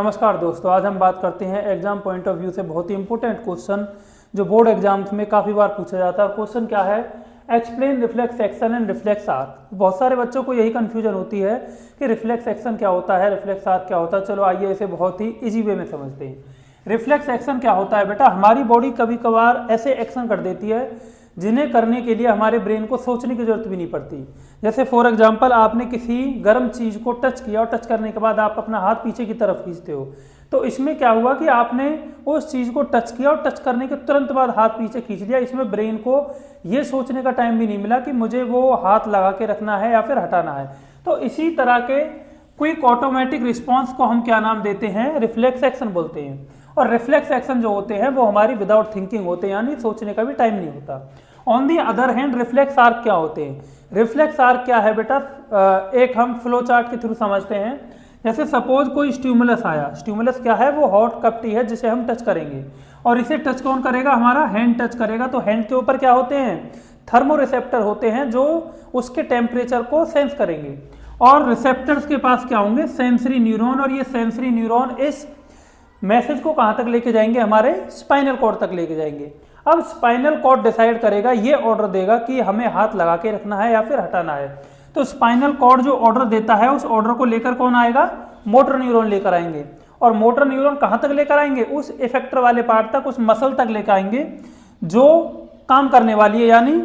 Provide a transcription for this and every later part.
नमस्कार दोस्तों, आज हम बात करते हैं एग्जाम पॉइंट ऑफ व्यू से बहुत ही इंपॉर्टेंट क्वेश्चन जो बोर्ड एग्जाम्स में काफ़ी बार पूछा जाता है। क्वेश्चन क्या है? Explain reflex action and reflex arc. बहुत सारे बच्चों को यही कंफ्यूजन होती है कि रिफ्लेक्स एक्शन क्या होता है, रिफ्लेक्स आर्क क्या होता है। चलो आइए इसे बहुत ही इजी वे में समझते हैं। रिफ्लेक्स एक्शन क्या होता है बेटा? हमारी बॉडी कभी कभार ऐसे एक्शन कर देती है जिन्हें करने के लिए हमारे ब्रेन को सोचने की जरूरत भी नहीं पड़ती। जैसे फॉर एग्जांपल आपने किसी गर्म चीज़ को टच किया और टच करने के बाद आप अपना हाथ पीछे की तरफ खींचते हो, तो इसमें क्या हुआ कि आपने उस चीज़ को टच किया और टच करने के तुरंत बाद हाथ पीछे खींच लिया। इसमें ब्रेन को ये सोचने का टाइम भी नहीं मिला कि मुझे वो हाथ लगा के रखना है या फिर हटाना है। तो इसी तरह के क्विक ऑटोमेटिक रिस्पॉन्स को हम क्या नाम देते हैं? रिफ्लेक्स एक्शन बोलते हैं। और रिफ्लेक्स एक्शन जो होते हैं वो हमारी विदाउट थिंकिंग होते हैं, यानी सोचने का भी टाइम नहीं होता। On the other hand reflex arc क्या होते हैं? रिफ्लेक्स आर्क क्या है बेटा? एक हम फ्लो चार्ट के थ्रू समझते हैं। जैसे सपोज कोई स्टिमुलस आया। स्टिमुलस क्या है? वो हॉट कपटी है जिसे हम टच करेंगे, और इसे टच कौन करेगा? हमारा हैंड टच करेगा। तो हैंड के ऊपर क्या होते हैं? थर्मो रिसेप्टर होते हैं जो उसके टेम्परेचर को सेंस करेंगे। और रिसेप्टर्स के पास क्या होंगे? Sensory neuron. और ये सेंसरी न्यूरॉन इस मैसेज को कहाँ तक लेके जाएंगे? हमारे स्पाइनल कॉर्ड तक लेके जाएंगे। अब स्पाइनल कॉर्ड डिसाइड करेगा, ये ऑर्डर देगा कि हमें हाथ लगा के रखना है या फिर हटाना है। तो स्पाइनल कॉर्ड जो ऑर्डर देता है उस ऑर्डर को लेकर कौन आएगा? मोटर न्यूरॉन लेकर आएंगे। और मोटर न्यूरॉन कहाँ तक लेकर आएंगे? उस इफेक्टर वाले पार्ट तक, उस मसल तक लेकर आएंगे जो काम करने वाली है। यानी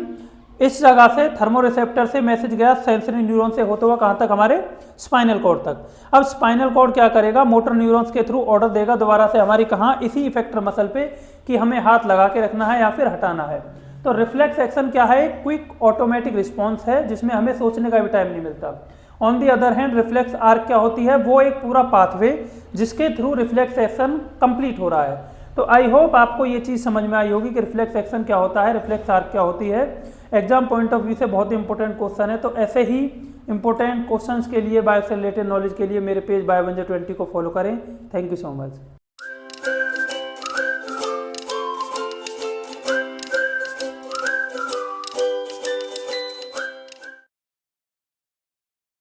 इस जगह से थर्मोरिसेप्टर से मैसेज गया सेंसरी न्यूरॉन से होते हुआ कहाँ तक? हमारे स्पाइनल कॉर्ड तक। अब स्पाइनल कॉर्ड क्या करेगा? मोटर न्यूरॉन्स के थ्रू ऑर्डर देगा दोबारा से हमारी कहाँ? इसी इफेक्टर मसल पे कि हमें हाथ लगा के रखना है या फिर हटाना है। तो रिफ्लेक्स एक्शन क्या है? क्विक ऑटोमेटिक रिस्पॉन्स है जिसमें हमें सोचने का भी टाइम नहीं मिलता। On the other hand reflex arc क्या होती है? वो एक पूरा पाथवे जिसके थ्रू रिफ्लेक्स एक्शन कंप्लीट हो रहा है। तो आई होप आपको ये चीज़ समझ में आई होगी कि रिफ्लेक्स एक्शन क्या होता है, रिफ्लेक्स आर्क क्या होती है। एग्जाम पॉइंट ऑफ व्यू से बहुत ही इंपॉर्टेंट क्वेश्चन है। तो ऐसे ही इंपॉर्टेंट क्वेश्चंस के लिए, बायो से रिलेटेड नॉलेज के लिए मेरे पेज बायो20 को फॉलो करें। Thank you so much.